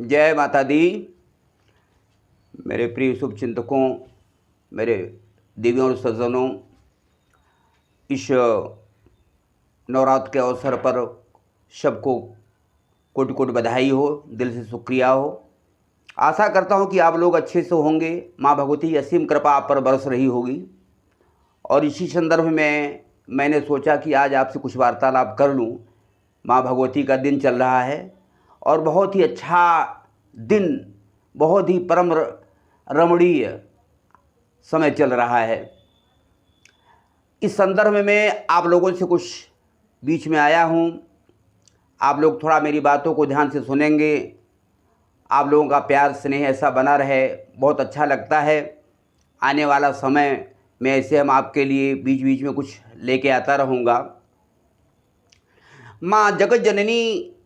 जय माता दी। मेरे प्रिय शुभचिंतकों, मेरे देवियों और सज्जनों, इस नवरात्र के अवसर पर सबको कोटि कोटि बधाई हो, दिल से शुक्रिया हो। आशा करता हूँ कि आप लोग अच्छे से होंगे। माँ भगवती की असीम कृपा आप पर बरस रही होगी। और इसी संदर्भ में मैंने सोचा कि आज आपसे कुछ वार्तालाप कर लूँ। माँ भगवती का दिन चल रहा है और बहुत ही अच्छा दिन, बहुत ही परम रमणीय समय चल रहा है। इस संदर्भ में आप लोगों से कुछ बीच में आया हूँ। आप लोग थोड़ा मेरी बातों को ध्यान से सुनेंगे। आप लोगों का प्यार स्नेह ऐसा बना रहे, बहुत अच्छा लगता है। आने वाला समय में ऐसे हम आपके लिए बीच बीच में कुछ लेके आता रहूँगा। माँ जगत जननी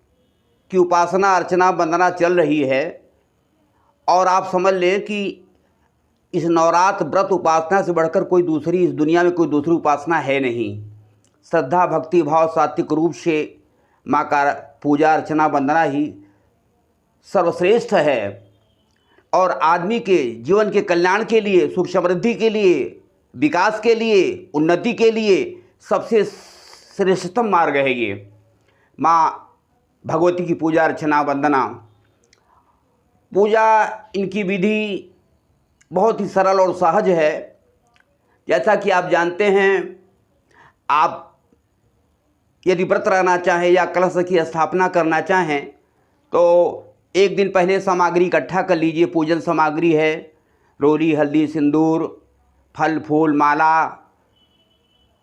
की उपासना अर्चना वंदना चल रही है और आप समझ लें कि इस नवरात्र व्रत उपासना से बढ़कर कोई दूसरी, इस दुनिया में कोई दूसरी उपासना है नहीं। श्रद्धा भक्ति भाव सात्विक रूप से माँ का पूजा अर्चना वंदना ही सर्वश्रेष्ठ है और आदमी के जीवन के कल्याण के लिए, सुख समृद्धि के लिए, विकास के लिए, उन्नति के लिए सबसे श्रेष्ठतम मार्ग है ये माँ भगवती की पूजा अर्चना वंदना। पूजा इनकी विधि बहुत ही सरल और सहज है। जैसा कि आप जानते हैं, आप यदि व्रत रहना चाहें या कलश की स्थापना करना चाहें तो एक दिन पहले सामग्री इकट्ठा कर लीजिए। पूजन सामग्री है रोली, हल्दी, सिंदूर, फल फूल, माला,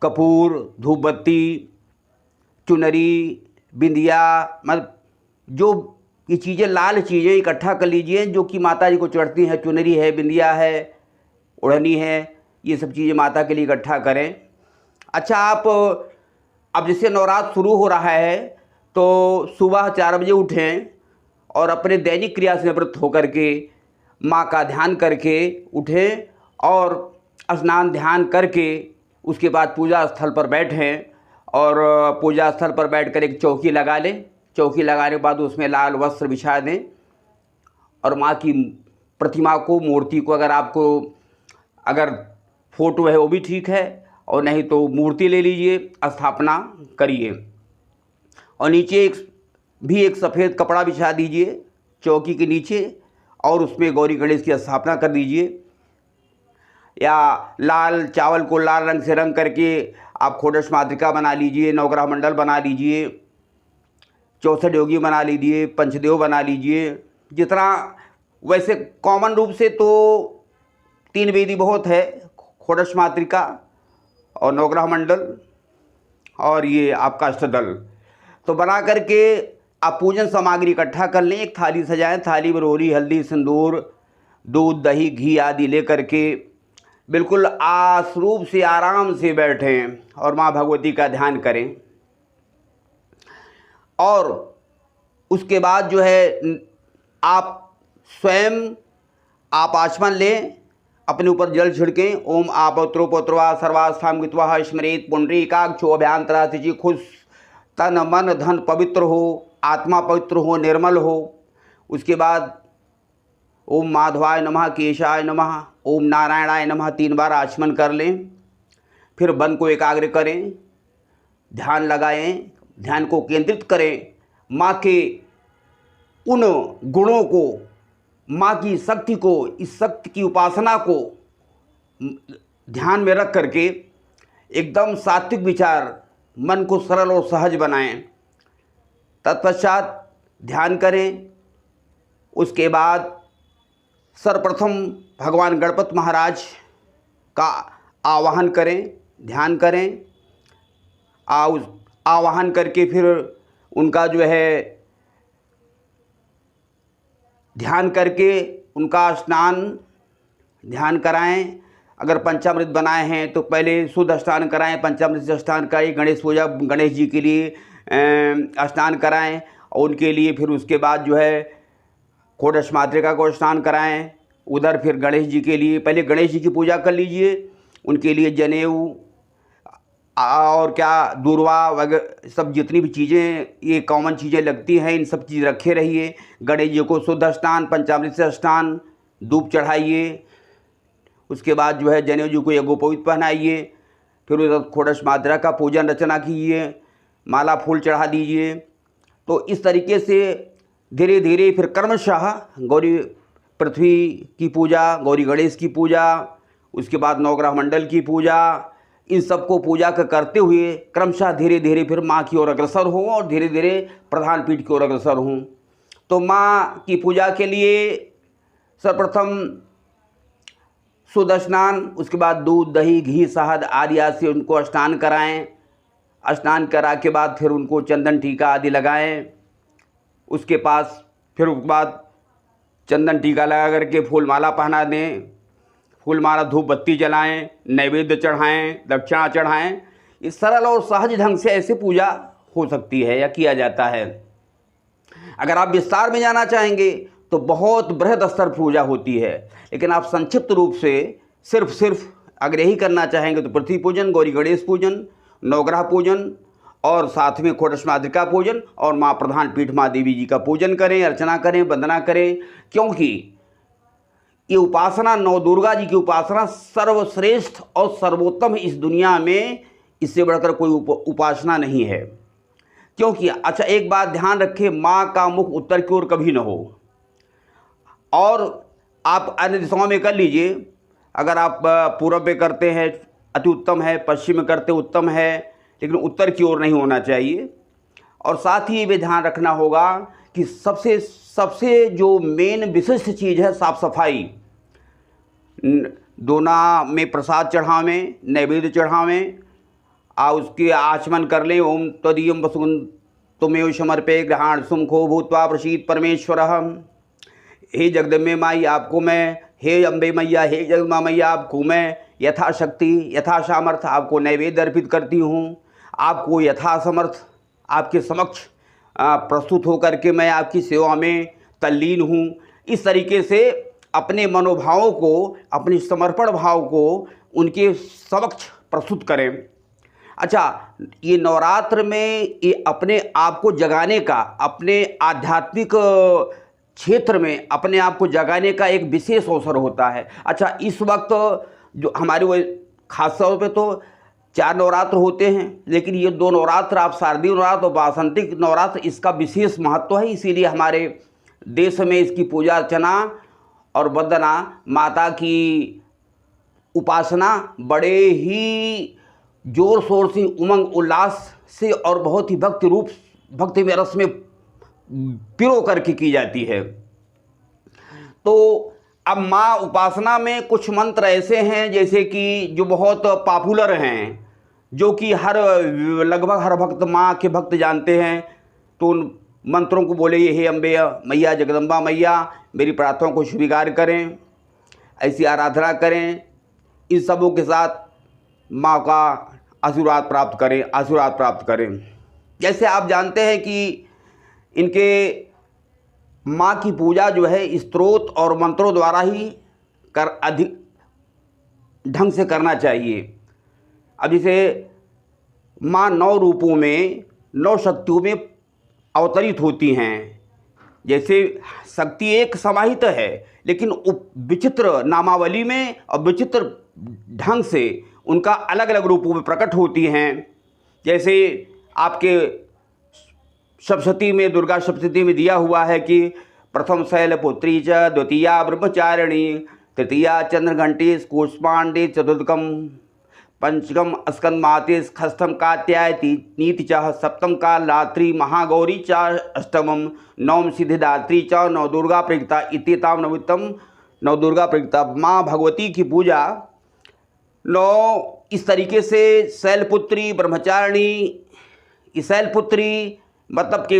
कपूर, धूप बत्ती, चुनरी, बिंदिया, मतलब जो ये चीज़ें, लाल चीज़ें इकट्ठा कर लीजिए जो कि माता जी को चढ़ती हैं। चुनरी है, बिंदिया है, ओढ़नी है, ये सब चीज़ें माता के लिए इकट्ठा करें। अच्छा, आप अब जैसे नवरात्र शुरू हो रहा है तो सुबह 4 बजे उठें और अपने दैनिक क्रिया से निवृत्त होकर के माँ का ध्यान करके उठें और स्नान ध्यान करके उसके बाद पूजा स्थल पर बैठें और पूजा स्थल पर बैठकर एक चौकी लगा लें। चौकी लगाने के बाद उसमें लाल वस्त्र बिछा दें और माँ की प्रतिमा को, मूर्ति को, अगर फोटो है वो भी ठीक है और नहीं तो मूर्ति ले लीजिए, स्थापना करिए। और नीचे एक सफ़ेद कपड़ा बिछा दीजिए चौकी के नीचे और उसमें गौरी गणेश की स्थापना कर दीजिए। या लाल चावल को लाल रंग से रंग करके आप षोडश मातृका बना लीजिए, नवग्रह मंडल बना लीजिए, 64 योगी बना लीजिए, पंचदेव बना लीजिए। जितना वैसे कॉमन रूप से तो 3 वेदी बहुत है, षोडश मातृका और नवग्रह मंडल और ये आपका अष्टदल। तो बना करके आप पूजन सामग्री इकट्ठा कर लें। एक थाली सजाएं, थाली में रोली, हल्दी, सिंदूर, दूध, दही, घी आदि ले करके बिल्कुल आसरूप से आराम से बैठें और माँ भगवती का ध्यान करें। और उसके बाद जो है आप स्वयं आप आचमन लें, अपने ऊपर जल छिड़कें। ओम आपत्रो पत्वा सर्वास्थाम गत्वा स्मरेत पुंडरीकाक्षो अभ्यांतरातिचि। खुश तन मन धन पवित्र हो, आत्मा पवित्र हो, निर्मल हो। उसके बाद ओम माधवाय नमः, केशाय नमः, ओम नारायणाय नमः 3 बार आचमन कर लें। फिर मन को एकाग्र करें, ध्यान लगाएं, ध्यान को केंद्रित करें। माँ के उन गुणों को, माँ की शक्ति को, इस शक्ति की उपासना को ध्यान में रख करके एकदम सात्विक विचार, मन को सरल और सहज बनाएं। तत्पश्चात ध्यान करें। उसके बाद सर्वप्रथम भगवान गणपति महाराज का आवाहन करें, ध्यान करें। आवाहन करके फिर उनका जो है ध्यान करके उनका स्नान ध्यान कराएं। अगर पंचामृत बनाए हैं तो पहले शुद्ध स्नान कराएं, पंचामृत से स्नान कराएं। गणेश पूजा, गणेश जी के लिए स्नान कराएं और उनके लिए फिर उसके बाद जो है षोडश मातृका को स्नान कराएं। उधर फिर गणेश जी के लिए पहले गणेश जी की पूजा कर लीजिए। उनके लिए जनेऊ और क्या दूर्वा वगैरह सब जितनी भी चीज़ें ये कॉमन चीज़ें लगती हैं, इन सब चीज़ रखे रहिए। गणेश जी को शुद्ध स्नान, पंचामृत से स्नान, धूप चढ़ाइए। उसके बाद जो है जनेऊ जी को यज्ञोपवीत पहनाइए। फिर उसके बाद षोडश मात्रा का पूजन रचना कीजिए, माला फूल चढ़ा दीजिए। तो इस तरीके से धीरे धीरे फिर क्रमशः गौरी पृथ्वी की पूजा, गौरी गणेश की पूजा, उसके बाद नवग्रह मंडल की पूजा, इन सबको पूजा करते हुए क्रमशः धीरे धीरे फिर माँ की ओर अग्रसर हों और धीरे धीरे प्रधान पीठ की ओर अग्रसर हों। तो माँ की पूजा के लिए सर्वप्रथम शुद्ध स्नान, उसके बाद दूध दही घी शहद आदि से उनको स्नान कराएं। स्नान करा के बाद फिर उनको चंदन टीका आदि लगाएं। उसके पास फिर उसके बाद चंदन टीका लगा करके फूल माला पहना दें। फूल माला धूप बत्ती जलाएं, नैवेद्य चढ़ाएं, दक्षिणा चढ़ाएं। इस सरल और सहज ढंग से ऐसे पूजा हो सकती है या किया जाता है। अगर आप विस्तार में जाना चाहेंगे तो बहुत बृहद स्तर पूजा होती है, लेकिन आप संक्षिप्त रूप से सिर्फ अगर यही करना चाहेंगे तो पृथ्वी पूजन, गौरी गणेश पूजन, नवग्रह पूजन और साथ में षोडश मातृका पूजन और माँ प्रधान पीठ माँ देवी जी का पूजन करें, अर्चना करें, वंदना करें। क्योंकि ये उपासना, नौ दुर्गा जी की उपासना सर्वश्रेष्ठ और सर्वोत्तम इस दुनिया में, इससे बढ़कर कोई उपासना नहीं है। क्योंकि अच्छा एक बात ध्यान रखें, माँ का मुख उत्तर की ओर कभी न हो। और आप अन्य दिशाओं में कर लीजिए, अगर आप पूर्व में करते हैं अति उत्तम है, पश्चिम में करते उत्तम है, लेकिन उत्तर की ओर नहीं होना चाहिए। और साथ ही ये भी ध्यान रखना होगा कि सबसे जो मेन विशिष्ट चीज़ है साफ सफाई। दोना में प्रसाद चढ़ावें, नैवेद्य चढ़ावें, उसके आचमन कर लें। ओम त्वदीयम वसुन तुमेव समर्पे ग्रहण सुमुखो भूत्वा प्रसीद परमेश्वरः। हे जगदम्बे माई आपको मैं, हे अम्बे मैया, हे जगदम्बा मैया आपको मैं यथाशक्ति यथा सामर्थ्य आपको नैवेद्य अर्पित करती हूँ। आपको यथासमर्थ आपके समक्ष प्रस्तुत होकर के मैं आपकी सेवा में तल्लीन हूँ। इस तरीके से अपने मनोभावों को, अपने समर्पण भाव को उनके समक्ष प्रस्तुत करें। अच्छा, ये नवरात्र में ये अपने आप को जगाने का, अपने आध्यात्मिक क्षेत्र में अपने आप को जगाने का एक विशेष अवसर होता है। अच्छा, इस वक्त जो हमारे वो खास तौर पे तो 4 नवरात्र होते हैं, लेकिन ये 2 नवरात्र, आप शारदीय नवरात्र और वासंतिक नवरात्र, इसका विशेष महत्व है। इसीलिए हमारे देश में इसकी पूजा अर्चना और वंदना, माता की उपासना बड़े ही जोर शोर से, उमंग उल्लास से और बहुत ही भक्ति में रस में पिरो करके की जाती है। तो अब माँ उपासना में कुछ मंत्र ऐसे हैं जैसे कि जो बहुत पॉपुलर हैं, जो कि लगभग हर भक्त, माँ के भक्त जानते हैं। तो उन मंत्रों को बोले, हे अम्बे मैया, जगदम्बा मैया, मेरी प्रार्थनाओं को स्वीकार करें, ऐसी आराधना करें। इन सबों के साथ माँ का आशीर्वाद प्राप्त करें। जैसे आप जानते हैं कि इनके माँ की पूजा जो है स्तोत्र और मंत्रों द्वारा ही अधिक ढंग से करना चाहिए। अब जैसे माँ 9 रूपों में, 9 शक्तियों में अवतरित होती हैं। जैसे शक्ति एक समाहित है, लेकिन विचित्र नामावली में और विचित्र ढंग से उनका अलग अलग रूपों में प्रकट होती हैं। जैसे आपके सप्तशती में, दुर्गा सप्तशती में दिया हुआ है कि प्रथम शैलपुत्री च, द्वितीया ब्रह्मचारिणी, तृतीया चंद्रघंटी कूष्मांडी, चतुर्थकम पंचकम स्कंदमाते, षष्ठम कात्यायनी नीति च, सप्तम कालरात्रि महागौरी च, अष्टमम नवम सिद्धिदात्री च, नवदुर्गा प्रयुक्ता इत्येताम नववित्तम नवदुर्गा प्रयुक्ता। माँ भगवती की पूजा 9 इस तरीके से शैलपुत्री, ब्रह्मचारिणी। शैलपुत्री मतलब कि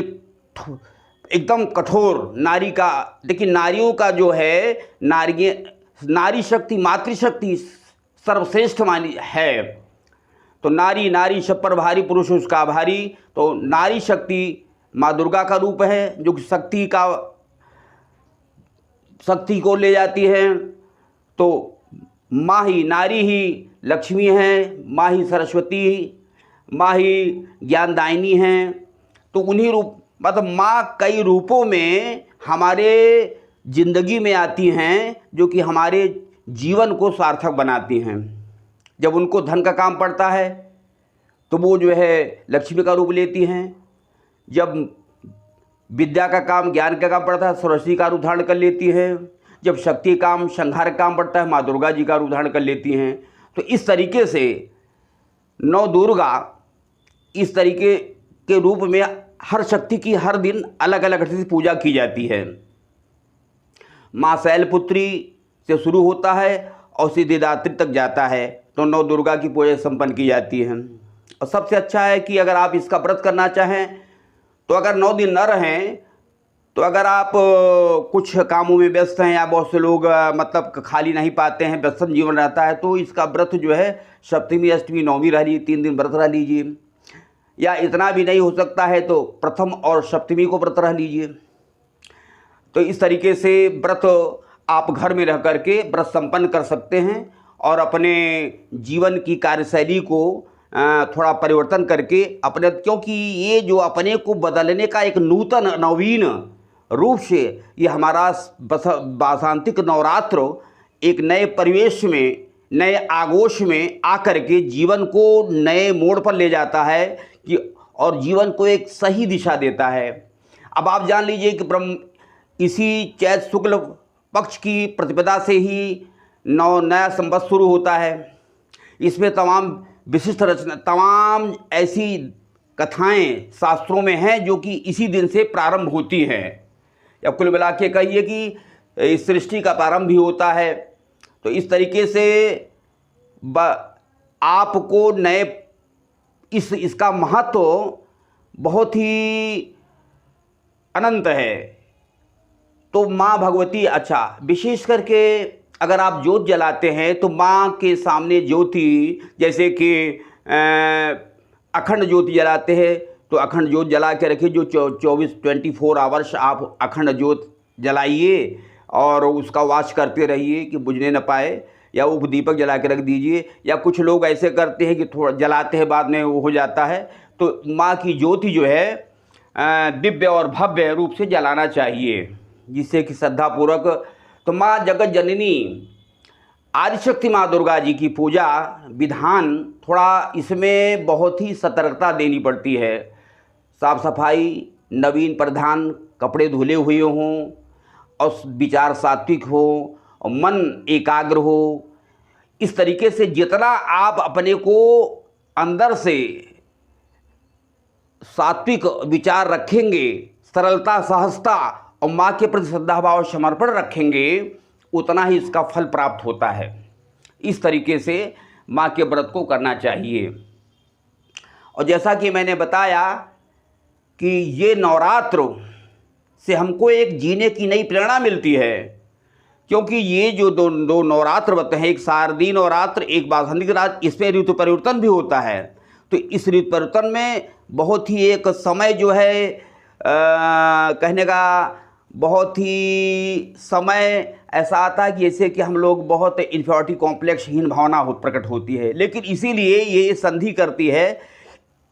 एकदम कठोर नारी का, लेकिन नारियों का जो है, नारी शक्ति, मातृशक्ति सर्वश्रेष्ठ मानी है। तो नारी सब पर भारी, पुरुष उसका आभारी। तो नारी शक्ति माँ दुर्गा का रूप है, जो शक्ति को ले जाती है। तो माँ ही, नारी ही लक्ष्मी है, माँ ही सरस्वती माँ ही ज्ञानदायिनी हैं। तो उन्हीं रूप मतलब माँ कई रूपों में हमारे ज़िंदगी में आती हैं जो कि हमारे जीवन को सार्थक बनाती हैं। जब उनको धन का काम पड़ता है तो वो जो है लक्ष्मी का रूप लेती हैं। जब विद्या का काम, ज्ञान का काम पड़ता है, सरस्वती का रूप धारण कर लेती हैं। जब शक्ति काम, संहार का काम पड़ता है, माँ दुर्गा जी का रूप धारण कर लेती हैं। तो इस तरीके से नौ दुर्गा इस तरीके के रूप में हर शक्ति की हर दिन अलग अलग से पूजा की जाती है। माँ शैलपुत्री से शुरू होता है और सिद्धिदात्री तक जाता है, तो नौ दुर्गा की पूजा संपन्न की जाती है। और सबसे अच्छा है कि अगर आप इसका व्रत करना चाहें तो अगर 9 दिन न रहें तो अगर आप कुछ कामों में व्यस्त हैं या बहुत से लोग मतलब खाली नहीं पाते हैं, व्यस्त जीवन रहता है, तो इसका व्रत जो है सप्तमी, अष्टमी, नौमी रह लीजिए, 3 दिन व्रत रह लीजिए। या इतना भी नहीं हो सकता है तो प्रथम और सप्तमी को व्रत रह लीजिए। तो इस तरीके से व्रत आप घर में रह करके व्रत संपन्न कर सकते हैं और अपने जीवन की कार्यशैली को थोड़ा परिवर्तन करके अपने, क्योंकि ये जो अपने को बदलने का एक नूतन नवीन रूप से ये हमारा वासंतिक नवरात्र एक नए परिवेश में, नए आगोश में आकर के जीवन को नए मोड़ पर ले जाता है कि और जीवन को एक सही दिशा देता है। अब आप जान लीजिए कि इसी चैत शुक्ल पक्ष की प्रतिपदा से ही नया संवत्सर शुरू होता है। इसमें तमाम विशिष्ट रचना, तमाम ऐसी कथाएं शास्त्रों में हैं जो कि इसी दिन से प्रारंभ होती हैं। या कुल मिला के कहिए कि इस सृष्टि का प्रारंभ भी होता है। तो इस तरीके से आपको नए इसका महत्व बहुत ही अनंत है। तो माँ भगवती, अच्छा विशेष करके अगर आप ज्योत जलाते हैं तो माँ के सामने ज्योति, जैसे कि अखंड ज्योति जलाते हैं तो अखंड ज्योत जला के रखिए, जो 24 आवर्स आप अखंड ज्योत जलाइए और उसका वाच करते रहिए कि बुझने न पाए। या उपदीपक जला के रख दीजिए। या कुछ लोग ऐसे करते हैं कि थोड़ा जलाते हैं बाद में वो हो जाता है। तो माँ की ज्योति जो है दिव्य और भव्य रूप से जलाना चाहिए, जिससे कि श्रद्धापूर्वक। तो माँ जगत जननी आदिशक्ति माँ दुर्गा जी की पूजा विधान थोड़ा इसमें बहुत ही सतर्कता देनी पड़ती है। साफ सफाई, नवीन परिधान, कपड़े धुले हुए हों और विचार सात्विक हो और मन एकाग्र हो। इस तरीके से जितना आप अपने को अंदर से सात्विक विचार रखेंगे, सरलता, सहजता और माँ के प्रति श्रद्धा भाव समर्पण रखेंगे, उतना ही इसका फल प्राप्त होता है। इस तरीके से माँ के व्रत को करना चाहिए। और जैसा कि मैंने बताया कि ये नवरात्र से हमको एक जीने की नई प्रेरणा मिलती है, क्योंकि ये जो दो नवरात्र व्रत हैं, एक शारदीय नवरात्र, एक वासंतिक नवरात्र, इसमें ऋतु परिवर्तन भी होता है। तो इस ऋतु परिवर्तन में बहुत ही एक समय जो है कहने का बहुत ही समय ऐसा आता है कि जैसे कि हम लोग बहुत इन्फीरियरिटी कॉम्प्लेक्स हीन भावना प्रकट होती है। लेकिन इसीलिए ये संधि करती है,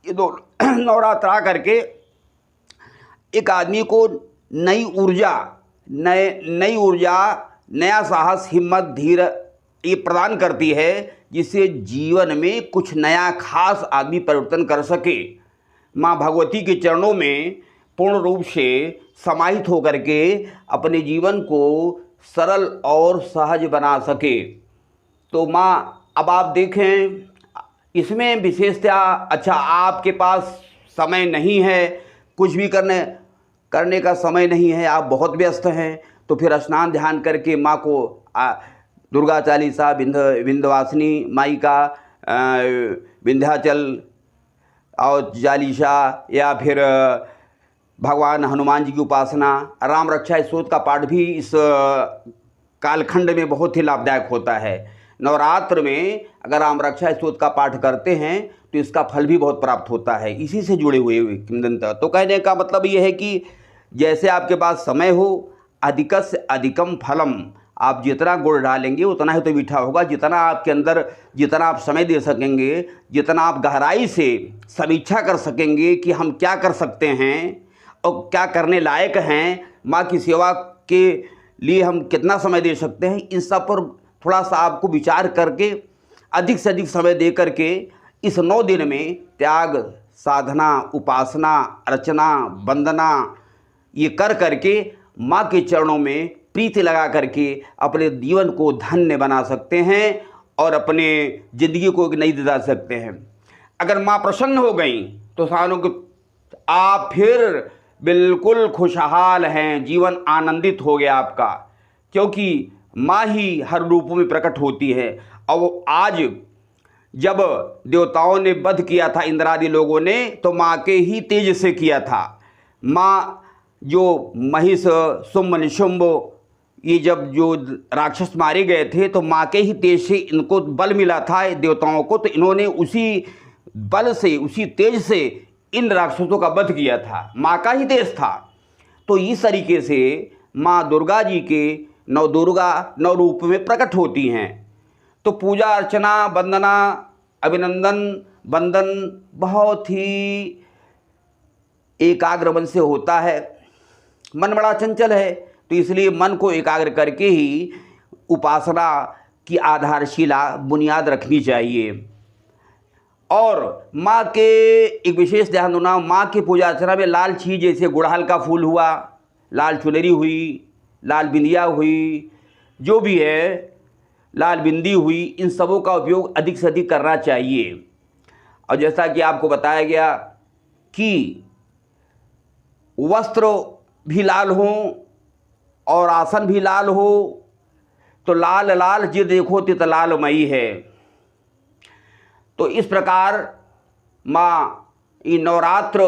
ये दो नवरात्र आ करके एक आदमी को नई ऊर्जा, नया साहस, हिम्मत, धीर ये प्रदान करती है, जिससे जीवन में कुछ नया खास आदमी परिवर्तन कर सके। माँ भगवती के चरणों में पूर्ण रूप से समाहित होकर के अपने जीवन को सरल और सहज बना सके। तो माँ, अब आप देखें इसमें विशेषता, अच्छा आपके पास समय नहीं है, कुछ भी करने का समय नहीं है, आप बहुत व्यस्त हैं, तो फिर स्नान ध्यान करके माँ को दुर्गा चालीसा, विंध्यवासिनी माई का विंध्याचल और चालीसा, या फिर भगवान हनुमान जी की उपासना, राम रक्षा स्तोत्र का पाठ भी इस कालखंड में बहुत ही लाभदायक होता है। नवरात्र में अगर राम रक्षा स्तोत्र का पाठ करते हैं तो इसका फल भी बहुत प्राप्त होता है। इसी से जुड़े हुए किंवदंती। तो कहने का मतलब ये है कि जैसे आपके पास समय हो, अधिकस्य अधिकम फलम, आप जितना गुड़ डालेंगे उतना ही तो मीठा होगा। जितना आपके अंदर, जितना आप समय दे सकेंगे, जितना आप गहराई से समीक्षा कर सकेंगे कि हम क्या कर सकते हैं और क्या करने लायक हैं, माँ की सेवा के लिए हम कितना समय दे सकते हैं, इन सब पर थोड़ा सा आपको विचार करके अधिक से अधिक समय दे करके इस 9 दिन में त्याग, साधना, उपासना, अर्चना, वंदना ये कर करके माँ के चरणों में प्रीति लगा करके अपने जीवन को धन्य बना सकते हैं और अपने ज़िंदगी को एक नई दिशा सकते हैं। अगर माँ प्रसन्न हो गई तो सालों को आप फिर बिल्कुल खुशहाल हैं, जीवन आनंदित हो गया आपका, क्योंकि माँ ही हर रूपों में प्रकट होती है। और आज जब देवताओं ने वध किया था इंद्रादि लोगों ने, तो माँ के ही तेज से किया था। माँ जो महिष, शुंभ, निशुंभ ये जब जो राक्षस मारे गए थे तो माँ के ही तेज से इनको बल मिला था देवताओं को, तो इन्होंने उसी बल से, उसी तेज से इन राक्षसों का वध किया था। माँ का ही तेज था। तो इस तरीके से माँ दुर्गा जी के नौ रूप में प्रकट होती हैं। तो पूजा अर्चना, वंदना, अभिनंदन, वंदन बहुत ही एकाग्र मन से होता है। मन बड़ा चंचल है, तो इसलिए मन को एकाग्र करके ही उपासना की आधारशिला बुनियाद रखनी चाहिए। और माँ के एक विशेष ध्यान देना, माँ की पूजा अर्चना में लाल चीज़ जैसे गुड़हल का फूल हुआ, लाल चुनरी हुई, लाल बिंदिया हुई, जो भी है, लाल बिंदी हुई, इन सबों का उपयोग अधिक से अधिक करना चाहिए। और जैसा कि आपको बताया गया कि वस्त्र भी लाल हों और आसन भी लाल हो, तो लाल लाल जे देखो तित लालमयी है। तो इस प्रकार माँ ये नवरात्र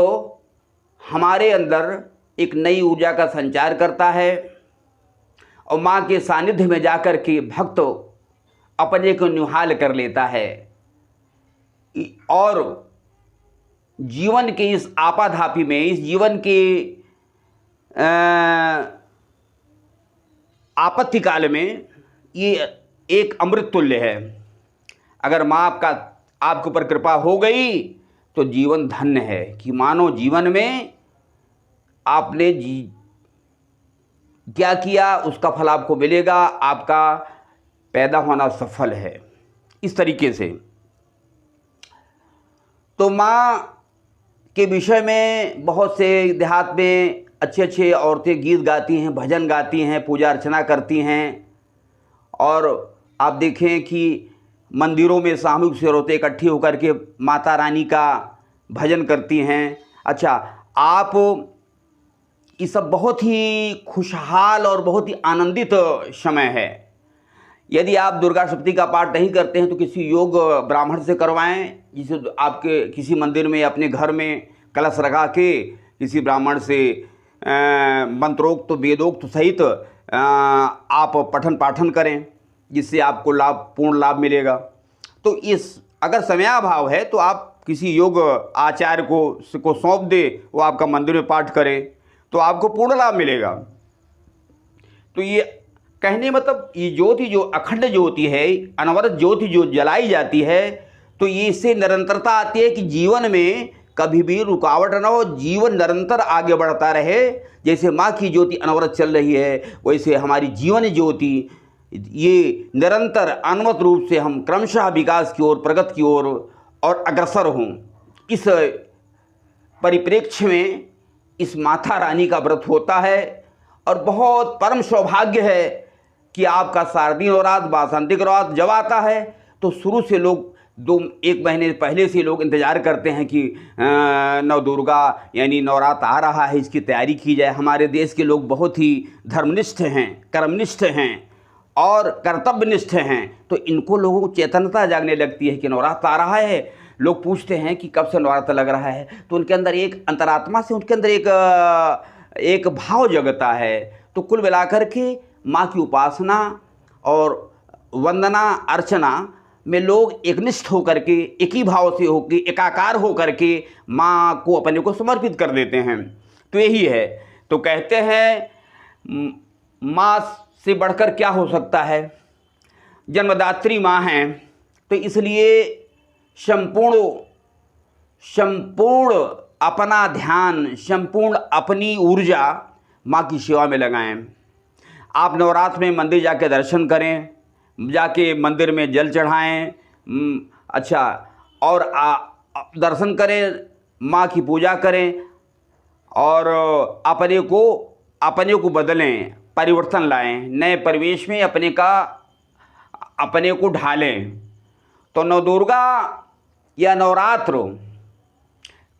हमारे अंदर एक नई ऊर्जा का संचार करता है और माँ के सानिध्य में जाकर के भक्त अपने को निहाल कर लेता है और जीवन के इस आपाधापी में, इस जीवन के आपत्ति काल में ये एक अमृत तुल्य है। अगर माँ आपके ऊपर कृपा हो गई तो जीवन धन्य है कि मानो जीवन में आपने क्या किया उसका फल आपको मिलेगा, आपका पैदा होना सफल है। इस तरीके से तो माँ के विषय में बहुत से देहात में अच्छे अच्छे औरतें गीत गाती हैं, भजन गाती हैं, पूजा अर्चना करती हैं। और आप देखें कि मंदिरों में सामूहिक से औरतें इकट्ठी होकर के माता रानी का भजन करती हैं। अच्छा, आप ये सब बहुत ही खुशहाल और बहुत ही आनंदित समय है। यदि आप दुर्गा सप्तमी का पाठ नहीं करते हैं तो किसी योग ब्राह्मण से करवाएं, जिसे आपके किसी मंदिर में अपने घर में कलश लगा के किसी ब्राह्मण से मंत्रोक्त तो वेदोक्त सहित आप पठन पाठन करें, जिससे आपको पूर्ण लाभ मिलेगा। तो इस अगर समयाभाव है तो आप किसी योग आचार्य को सौंप दे, वो आपका मंदिर में पाठ करे तो आपको पूर्ण लाभ मिलेगा। तो ये कहने मतलब ये ज्योति जो अखंड ज्योति है, अनवरत ज्योति जो जलाई जाती है, तो ये इससे निरंतरता आती है कि जीवन में कभी भी रुकावट न हो, जीवन निरंतर आगे बढ़ता रहे। जैसे माँ की ज्योति अनवरत चल रही है, वैसे हमारी जीवन ज्योति ये निरंतर अनवरत रूप से हम क्रमशः विकास की ओर, प्रगति की ओर और अग्रसर हों। इस परिप्रेक्ष्य में इस माता रानी का व्रत होता है और बहुत परम सौभाग्य है कि आपका शारदीय नवरात्र, वासंतिक नवरात्र जब आता है तो शुरू से लोग 1 महीने पहले से लोग इंतज़ार करते हैं कि नवदुर्गा यानी नवरात्र आ रहा है, इसकी तैयारी की जाए। हमारे देश के लोग बहुत ही धर्मनिष्ठ हैं, कर्मनिष्ठ हैं और कर्तव्यनिष्ठ हैं, तो इनको लोगों को चेतनता जागने लगती है कि नवरात्र आ रहा है। लोग पूछते हैं कि कब से नवरात्र लग रहा है, तो उनके अंदर एक अंतरात्मा से उनके अंदर एक भाव जगता है। तो कुल मिलाकर के माँ की उपासना और वंदना अर्चना में लोग एकनिष्ठ होकर के, एक ही भाव से होकर, एकाकार होकर के माँ को अपने को समर्पित कर देते हैं। तो यही है। तो कहते हैं माँ से बढ़कर क्या हो सकता है। जन्मदात्री माँ हैं, तो इसलिए संपूर्ण अपना ध्यान, संपूर्ण अपनी ऊर्जा माँ की सेवा में लगाएं। आप नवरात्र में मंदिर जाके दर्शन करें, जाके मंदिर में जल चढ़ाएं, अच्छा, और दर्शन करें, माँ की पूजा करें और अपने को बदलें, परिवर्तन लाएं, नए परिवेश में अपने को ढालें। तो नवदुर्गा या नवरात्र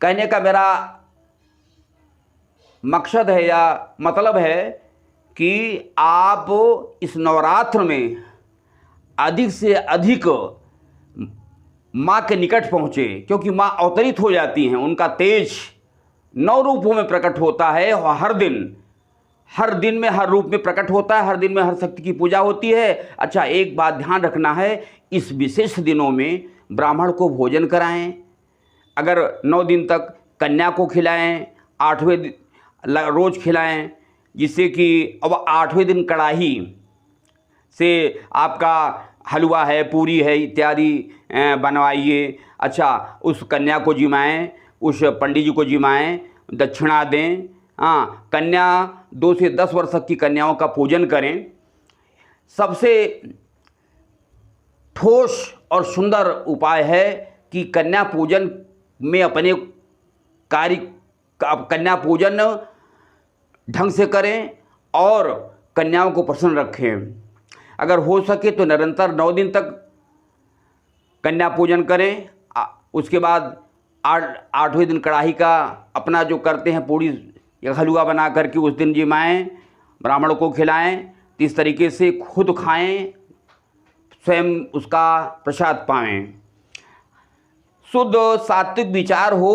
कहने का मेरा मकसद है या मतलब है कि आप इस नवरात्र में अधिक से अधिक माँ के निकट पहुँचे, क्योंकि माँ अवतरित हो जाती हैं, उनका तेज 9 रूपों में प्रकट होता है और हर दिन में हर रूप में प्रकट होता है, हर दिन में हर शक्ति की पूजा होती है। अच्छा, एक बात ध्यान रखना है, इस विशेष दिनों में ब्राह्मण को भोजन कराएं। अगर 9 दिन तक कन्या को खिलाएं, 8वें दिन रोज़ खिलाएं, जिससे कि अब 8वें दिन कड़ाही से आपका हलवा है, पूरी है इत्यादि बनवाइए। अच्छा, उस कन्या को जिमाएं, उस पंडित जी को जिमाएं, दक्षिणा दें। हाँ, कन्या 2 से 10 वर्ष तक की कन्याओं का पूजन करें। सबसे ठोस और सुंदर उपाय है कि कन्या पूजन में अपने कन्या पूजन ढंग से करें और कन्याओं को प्रसन्न रखें। अगर हो सके तो निरंतर 9 दिन तक कन्या पूजन करें। उसके बाद 8वें दिन कड़ाही का अपना जो करते हैं पूड़ी या हलवा बना करके उस दिन जिमाएं, ब्राह्मण को खिलाएं। तो इस तरीके से खुद खाएं, स्वयं उसका प्रसाद पाएं, शुद्ध सात्विक विचार हो।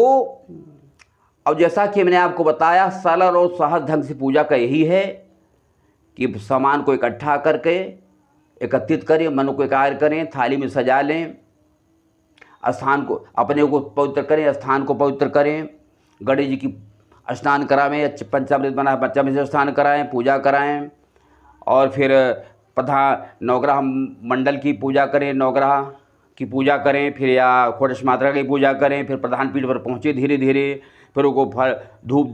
और जैसा कि मैंने आपको बताया, सरल और सहज ढंग से पूजा का यही है कि सामान को इकट्ठा करके एकत्रित करें, मन को एकाग्र करें, थाली में सजा लें, स्थान को अपने को पवित्र करें, स्थान को पवित्र करें, गणेश जी की स्नान कराएं, पंचामृत बना पंचामृत से स्नान कराएं, पूजा कराएं, और फिर नवग्रह मंडल की पूजा करें, नवग्रह की पूजा करें, फिर या षोडश मात्रा की पूजा करें, फिर प्रधान पीठ पर पहुँचे धीरे धीरे, फिर उनको फल धूप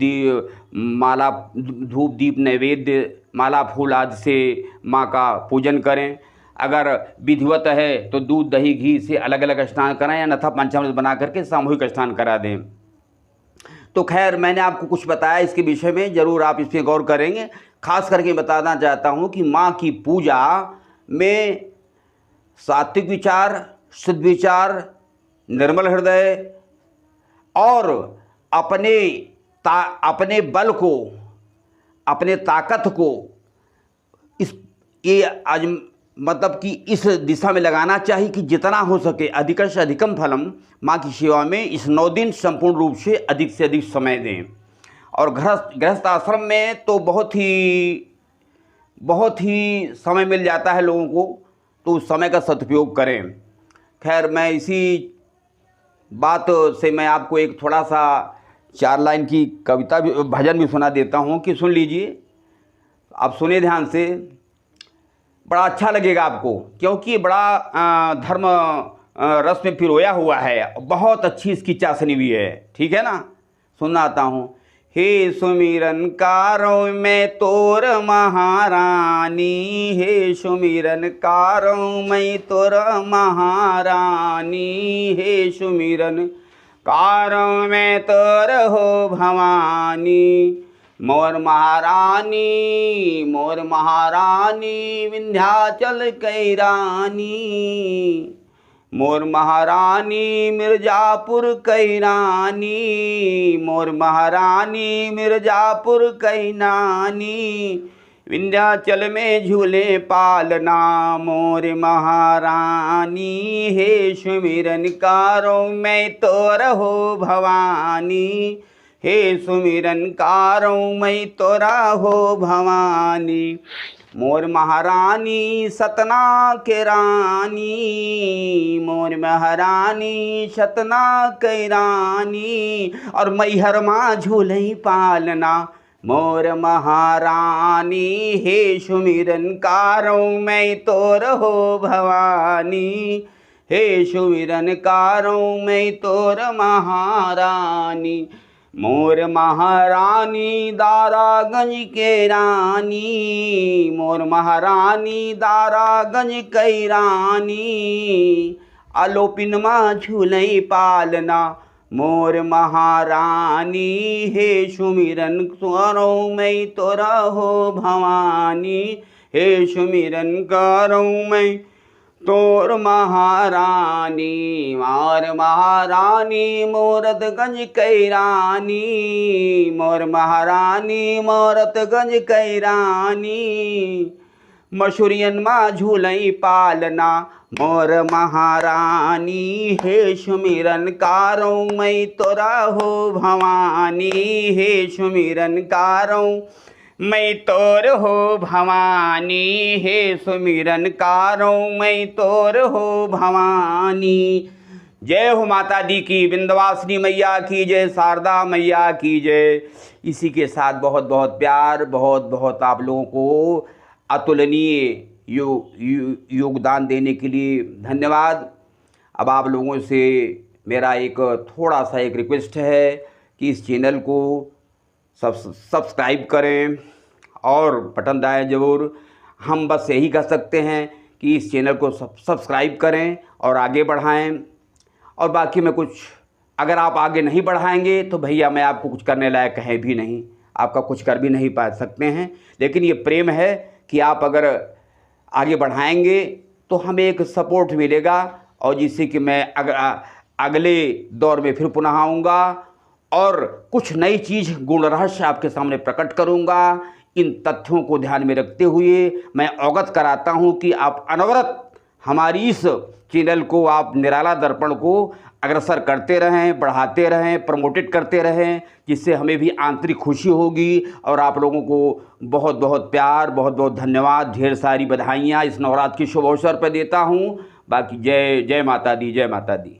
दीप नैवेद्य माला फूल आदि से माँ का पूजन करें। अगर विधिवत है तो दूध दही घी से अलग अलग स्नान कराएं, या अन्यथा पंचामृत बना करके सामूहिक स्नान करा दें। तो खैर, मैंने आपको कुछ बताया इसके विषय में, ज़रूर आप इस पर गौर करेंगे। खास करके बताना चाहता हूँ कि माँ की पूजा में सात्विक विचार, शुद्ध विचार, निर्मल हृदय और अपने बल को, अपने ताकत को मतलब कि इस दिशा में लगाना चाहिए कि जितना हो सके अधिक से अधिकम फलम माँ की सेवा में इस 9 दिन संपूर्ण रूप से अधिक समय दें। और गृहस्थ आश्रम में तो बहुत ही समय मिल जाता है लोगों को, तो उस समय का सदुपयोग करें। खैर, मैं इसी बात से मैं आपको एक थोड़ा सा 4 लाइन की कविता भी, भजन भी सुना देता हूँ कि सुन लीजिए। आप सुने ध्यान से, बड़ा अच्छा लगेगा आपको, क्योंकि बड़ा धर्म रस में पिरोया हुआ है, बहुत अच्छी इसकी चाशनी भी है। ठीक है ना, सुनाता हूँ। हे सुमिरन कारो मैं तोर महारानी, हे सुमिरन कारो मैं तोर महारानी, हे सुमिरन कारो मैं तोर हो भवानी। मोर महारानी विंध्याचल कै रानी, मोर महारानी मिर्जापुर कै रानी, मोर महारानी मिर्जापुर कै नानी। विंध्याचल में झूले पालना मोर महारानी, हे सुमिरन कारो मैं तोर हो भवानी, हे सुमिरन कारो मैं तोरा हो भवानी। मोर महारानी सतना के रानी, मोर महारानी सतना के रानी। और मैहर माँ झूलई पालना मोर महारानी हे सुमिरन कारों मैं तोर हो भवानी, हे सुमिरन कारों मैं तोर महारानी। मोर महारानी दारागंज के रानी, मोर महारानी दारागंज के रानी, आलोपिन माँ झूलई पालना। मोर महारानी हे सुमिरन करो मैं तोरा हो भवानी, हे सुमिरन करो मैं तोर महारानी। मोर महारानी मोरतगंज कै रानी, मोर महारानी मोरतगंज कै रानी, मशुरियन माँ झूलई पालना। मोर महारानी हे सुमिरन कारों मैं तोरा हो भवानी, हे सुमिरन कारों मैं तोर हो भवानी, हे सुमिरन कारों मैं तोर हो भवानी। जय हो माता दी की, विंध्यवासिनी मैया की जय, शारदा मैया की जय। इसी के साथ बहुत बहुत प्यार, बहुत बहुत आप लोगों को अतुलनीय योगदान देने के लिए धन्यवाद। अब आप लोगों से मेरा एक थोड़ा सा एक रिक्वेस्ट है कि इस चैनल को सब्सक्राइब करें और बटन दबाएं ज़रूर। हम बस यही कह सकते हैं कि इस चैनल को सब्सक्राइब करें और आगे बढ़ाएं। और बाकी मैं कुछ, अगर आप आगे नहीं बढ़ाएंगे तो भैया मैं आपको कुछ करने लायक है भी नहीं, आपका कुछ कर भी नहीं पा सकते हैं। लेकिन ये प्रेम है कि आप अगर आगे बढ़ाएंगे तो हमें एक सपोर्ट मिलेगा, और जिससे कि मैं अगले दौर में फिर पुनः आऊँगा और कुछ नई चीज़ गुण रहस्य आपके सामने प्रकट करूँगा। इन तथ्यों को ध्यान में रखते हुए मैं अवगत कराता हूँ कि आप अनवरत हमारी इस चैनल को, आप निराला दर्पण को अग्रसर करते रहें, बढ़ाते रहें, प्रमोटेट करते रहें, जिससे हमें भी आंतरिक खुशी होगी। और आप लोगों को बहुत बहुत प्यार, बहुत बहुत धन्यवाद, ढेर सारी बधाइयाँ इस नवरात्र की शुभ अवसर पर देता हूँ। बाकी जय जय माता दी, जय माता दी।